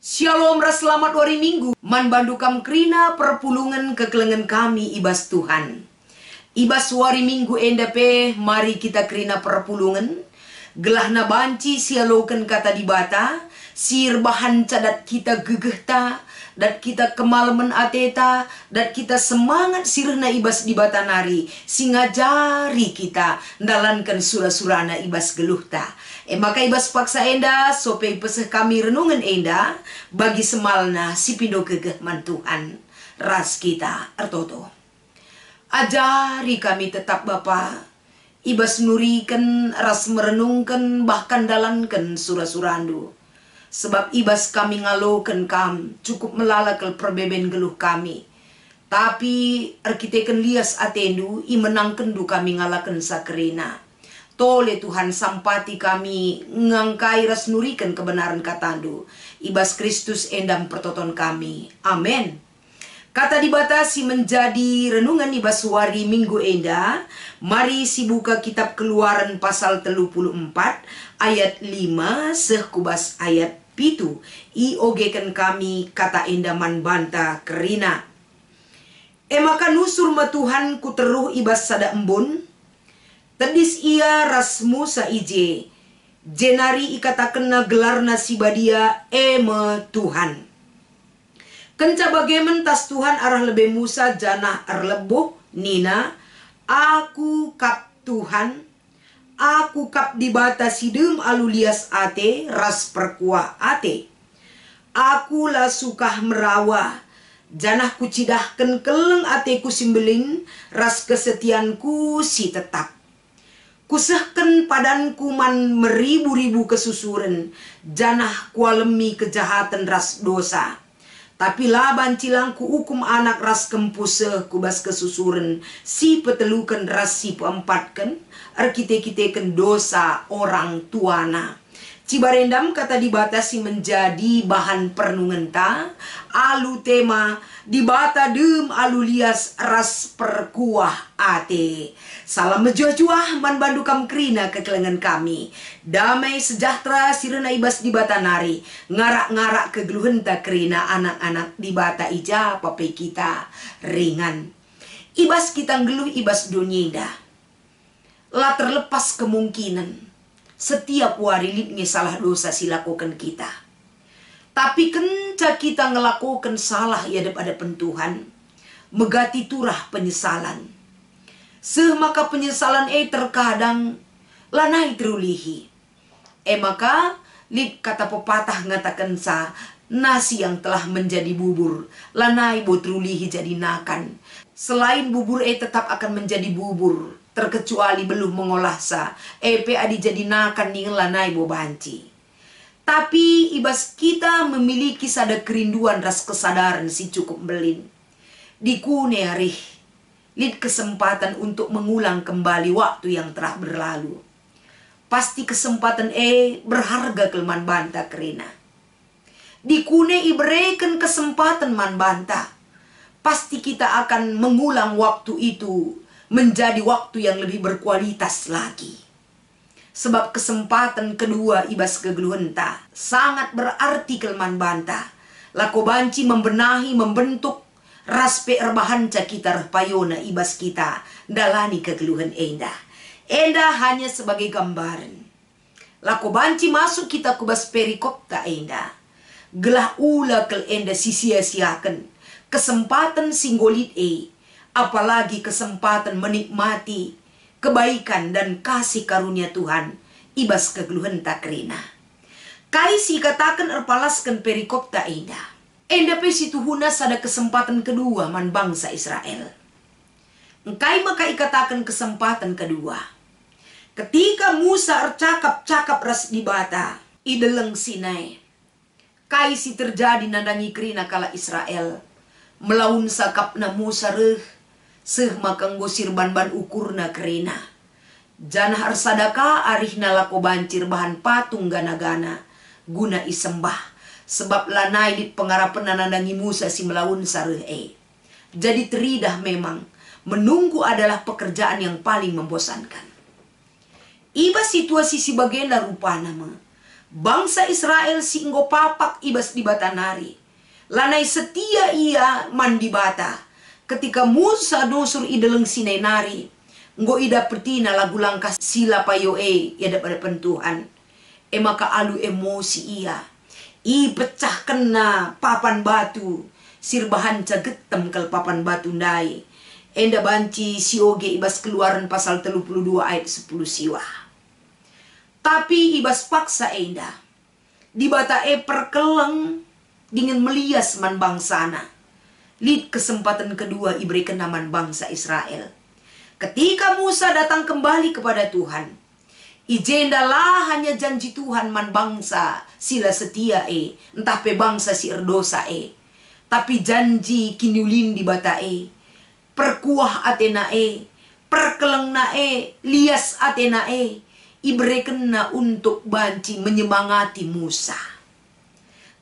Shalom ras selamat hari Minggu. Man bandukam krina perpulungan kekelengan kami ibas Tuhan. Ibas hari Minggu endape mari kita krina perpulungan. Gelahna banci sialoken kata dibata. Sir bahan cadat kita gegehta. Dat kita kemalaman ateta. Dat kita semangat sirna ibas dibata nari. Singajari kita ndalankan surah-surana ibas geluhta. Maka ibas paksa enda sope peseh kami renungan enda bagi semalna si pindo kegehman Tuhan ras kita ertoto. Ajari kami tetap Bapa ibas nurikan ras merenungkan bahkan dalankan surah-surandu. Sebab ibas kami ngaloken kam cukup melalakal perbeben geluh kami. Tapi arkiteken lias atendu i menangken du kami ngalaken sakerina. Tole Tuhan sampati kami ngangkai ras nurikan kebenaran katandu. Ibas Kristus endam pertoton kami. Amin. Kata dibatasi menjadi renungan ibas hari Minggu enda. Mari si buka kitab Keluaran pasal 34 ayat 5 sehkubas ayat pitu. I ogekan kami kata endaman banta kerina. Maka nusur ma Tuhan ku teruh ibas sada embun. Tedis ia ras Musa ije, jenari ikatakan na gelarna si badia eme Tuhan. Kenca bagaimana tas Tuhan arah lebe Musa janah arleboh nina, aku kap Tuhan, aku kap dibata sidem alulias ate ras perkuah ate. Aku la sukah merawa, janah kucidahkan keleng ateku simbeling, ras kesetianku si tetap. Kusahkan padanku man meribu-ribu kesusuran, janah kualemi kejahatan ras dosa. Tapi laban cilangku hukum anak ras kempuseh kubas kesusuran, si petelukan ras si peempatkan, arkite-kiteken dosa orang tuana. Cibarendam kata dibatasi menjadi bahan pernungan ta, alu tema dibata dem alu lias ras perkuah ate. Salam mejuah-juah man bandukam krina kekelengan kami. Damai sejahtera sirena ibas dibata nari. Ngarak-ngarak kegeluhenta krina anak-anak dibata ija pape kita ringan. Ibas kita ngeluh ibas dunia. Lah terlepas kemungkinan. Setiap warilit salah dosa silakukan kita. Tapi kenca kita ngelakukan salah ya hadapan Tuhan. Megati turah penyesalan. Semaka penyesalan terkadang lanai terulihi. Maka lid kata pepatah ngatakan sa nasi yang telah menjadi bubur lanai botrulihi jadi nakan. Selain bubur tetap akan menjadi bubur terkecuali belum mengolah sa adi jadi nakan ning lanai bobanci. Tapi ibas kita memiliki sada kerinduan ras kesadaran si cukup belin. Dikune arih lid kesempatan untuk mengulang kembali waktu yang telah berlalu. Pasti kesempatan berharga kelman banta kerina. Dikune iberikan kesempatan man banta. Pasti kita akan mengulang waktu itu menjadi waktu yang lebih berkualitas lagi. Sebab kesempatan kedua ibas kegeluhenta sangat berarti kelman banta. Lako banci membenahi, membentuk raspe erbahanca kita payona ibas kita dalani kegeluhan enda. Enda hanya sebagai gambaran. Lako banci masuk kita kubas perikopta enda. Gelah ula kel enda sia-siakan kesempatan singgolit apalagi kesempatan menikmati kebaikan dan kasih karunia Tuhan ibas kegeluhan takrina. Kaisi katakan erpalaskan perikopta enda. Enda pesi tuhunas ada kesempatan kedua man bangsa Israel. Engkai maka ikatakan kesempatan kedua. Ketika Musa ercakap-cakap ras dibata ideleng Sinai. Kaisi terjadi nandangi kerina kala Israel. Melaun sakapna Musa reh. Seh makang gosir ban-ban ukurna kerina. Janah arsadaka arihna lako bancir bahan patung gana-gana. Guna isembah. Sebab lanai di pengarapan nandangi Musa si melaun sareh Jadi teridah memang. Menunggu adalah pekerjaan yang paling membosankan. Iba situasi si bagenda rupa nama. Bangsa Israel si enggo papak ibas di bata nari. Lanai setia ia man di bata. Ketika Musa dosur ideleng sinai nari. Enggo ida pertina lagu langkah sila payo ya daripada pentuhan. Maka alu emosi ia. I pecah kena papan batu. Sirbahan cagetem kel papan batu ndai. Enda banci si oge ibas Keluaran pasal 32 ayat 10 siwa. Tapi ibas paksa enda. Di bata perkeleng dengan melias man bangsana. Lid kesempatan kedua iberikan naman bangsa Israel. Ketika Musa datang kembali kepada Tuhan. Ijendalah hanya janji Tuhan man bangsa sila setia entah pe bangsa si erdosa tapi janji kinulin di bata perkuah atena perkeleng na lias atena iberikenna untuk banci menyemangati Musa.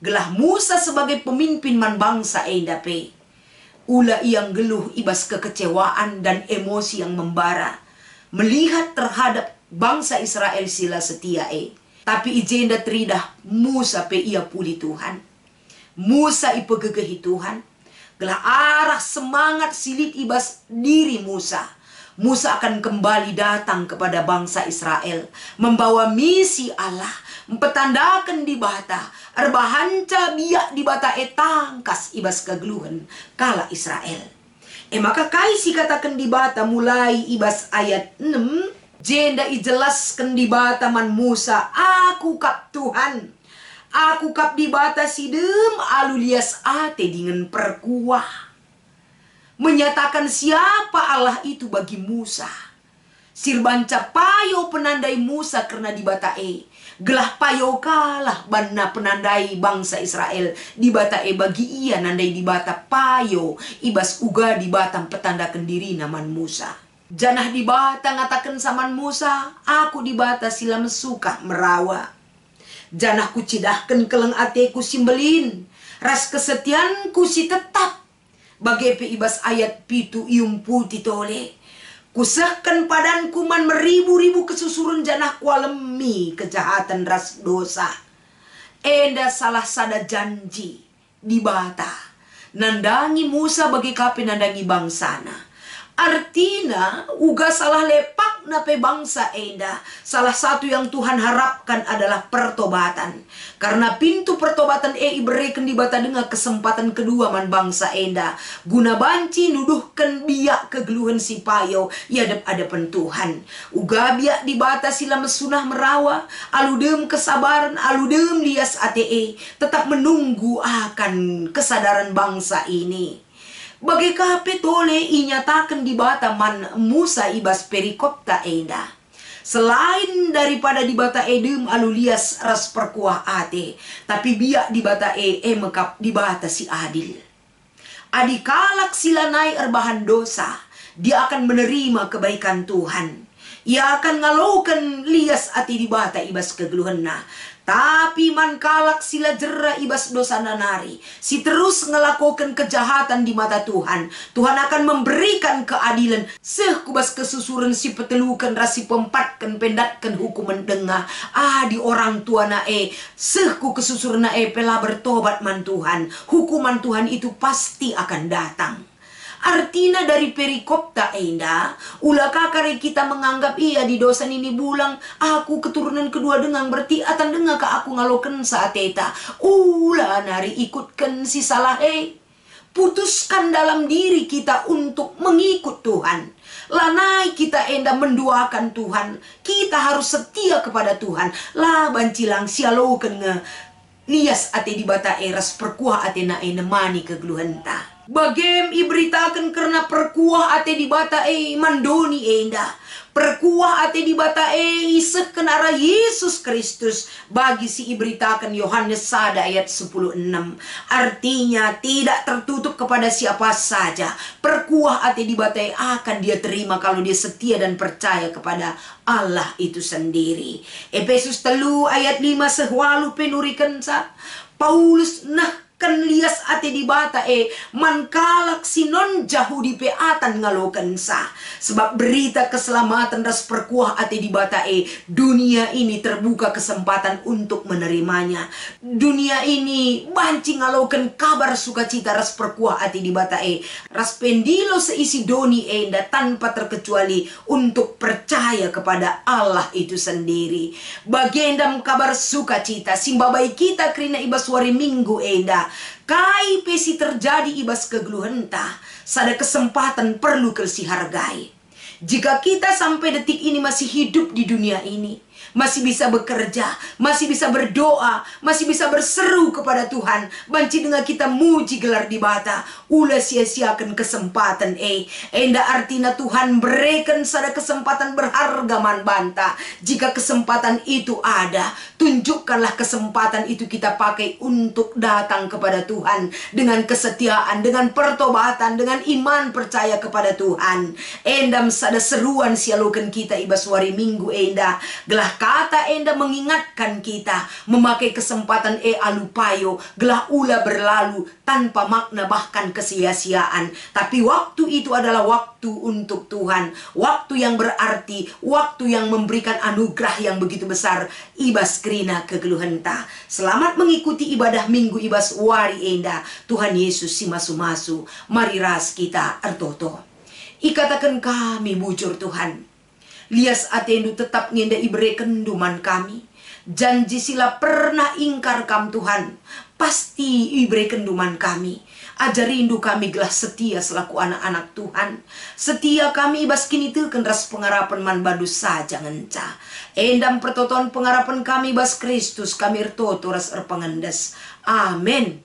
Gelah Musa sebagai pemimpin man bangsa endape. Ula yang geluh ibas kekecewaan dan emosi yang membara. Melihat terhadap bangsa Israel sila setia Tapi ijenda teridah Musa pe ia puli Tuhan. Musa ipegegehi Tuhan. Gelah arah semangat silit ibas diri Musa. Musa akan kembali datang kepada bangsa Israel. Membawa misi Allah. Mempetandakan di bata. Erbahanca biak di bata tangkas ibas kegeluhan kala Israel. Maka kaisi katakan di bata mulai ibas ayat 6. Jenda ijelaskan di bata man Musa. Aku kap Tuhan. Aku kap di bata sidem alulias ate dengan perkuah. Menyatakan siapa Allah itu bagi Musa. Sirbanca payo penandai Musa karena di bata Gelah payo kalah bana penandai bangsa Israel. Di bata bagi ia nandai di bata payo. Ibas uga di batam petandakan diri naman Musa. Janah di bata ngatakan saman Musa. Aku di bata sila mesuka merawa. Janah kucidahkan keleng ateku simbelin. Ras kesetianku si tetap. Bagepe ibas ayat pitu ium putih tole. Kusahkan padanku man meribu-ribu kesusurun janah kualemi kejahatan ras dosa. Enda salah sada janji di bata. Nandangi Musa bagi kape nandangi bangsana. Artinya uga salah lepak nape bangsa enda. Salah satu yang Tuhan harapkan adalah pertobatan. Karena pintu pertobatan iberikan di bata dengan kesempatan kedua man bangsa enda. Guna banci nuduhkan biak kegeluhan si payo yadap-adapan Tuhan. Uga biak di bata sila mesunah merawa. Aludem kesabaran, aludem lias ate tetap menunggu akan kesadaran bangsa ini. Bagi kape tole inyatakan di bata man Musa ibas perikopta enda. Selain daripada di bata edem alulias ras perkuah ate. Tapi biak di bata mekap di bata si adil. Adikalak sila naik erbahan dosa. Dia akan menerima kebaikan Tuhan. Ia akan ngalaukan lias ati di bata ibas kegeluhan na. Tapi man kalak sila jera ibas dosa nanari. Si terus ngelakukan kejahatan di mata Tuhan. Tuhan akan memberikan keadilan. Seh kubas kesusuran si petelukan rasi pempatkan pendatkan hukuman dengah. Di orang tua Seh ku kesusuran pela bertobat man Tuhan. Hukuman Tuhan itu pasti akan datang. Artinya dari perikopta enda, ulah kakare kita menganggap iya di dosa ini bulang, aku keturunan kedua dengang berarti atan dengar ke aku ngaloken saat eta. Ulah nari ikutkan si salah putuskan dalam diri kita untuk mengikut Tuhan. Lanai kita enda menduakan Tuhan. Kita harus setia kepada Tuhan. Lah bancilang sialoken nge lias ate di bata eras perkuah ate na nemani kegeluhenta. Bagem iberitakan karena perkuah ate di bata mandoni enda. Perkuah ate di bata iseh kenara Yesus Kristus. Bagi si iberitakan Yohanes sada ayat 10:6. Artinya tidak tertutup kepada siapa saja. Perkuah ate di bata akan dia terima kalau dia setia dan percaya kepada Allah itu sendiri. Efesus 3 ayat 5 sehwalu penurikan sa Paulus kan lias ate di bata man kalak sinon jahu di peatan ngalokan sa. Sebab berita keselamatan ras perkuah ate di bata dunia ini terbuka kesempatan untuk menerimanya. Dunia ini banci ngalokan kabar sukacita ras perkuah ate di bata ras pendilo seisi doni enda tanpa terkecuali untuk percaya kepada Allah itu sendiri. Bagendam kabar sukacita simbabai kita krina ibas wari minggu enda kai pesi terjadi ibas kegeluhenta, sada kesempatan perlu kelsi hargai. Jika kita sampai detik ini masih hidup di dunia ini, masih bisa bekerja, masih bisa berdoa, masih bisa berseru kepada Tuhan, banci dengan kita muji gelar di bata, ulah sia-siakan kesempatan enda artina Tuhan berikan sada kesempatan berharga man banta. Jika kesempatan itu ada, tunjukkanlah kesempatan itu kita pakai untuk datang kepada Tuhan dengan kesetiaan, dengan pertobatan, dengan iman percaya kepada Tuhan. Endam sada seruan sialukan kita ibas wari minggu enda gelah kata enda mengingatkan kita memakai kesempatan alupayo gelah ula berlalu tanpa makna bahkan kesia-siaan. Tapi waktu itu adalah waktu untuk Tuhan, waktu yang berarti, waktu yang memberikan anugerah yang begitu besar. Ibas krina kegeluhenta. Selamat mengikuti ibadah minggu ibas wari enda. Tuhan Yesus si masu-masu. Mari ras kita artoto. Ikatakan kami bujur Tuhan. Lias atendu tetap ngenda ibrekan duman kami. Janji sila pernah ingkar kam Tuhan. Pasti ibrekan duman kami. Ajari rindu kami gelah setia selaku anak-anak Tuhan. Setia kami ibas kini teken ras pengarapan man badus saja ngenca. Endam pertoton pengarapan kami bas Kristus kami ertoto ras erpengendes. Amin.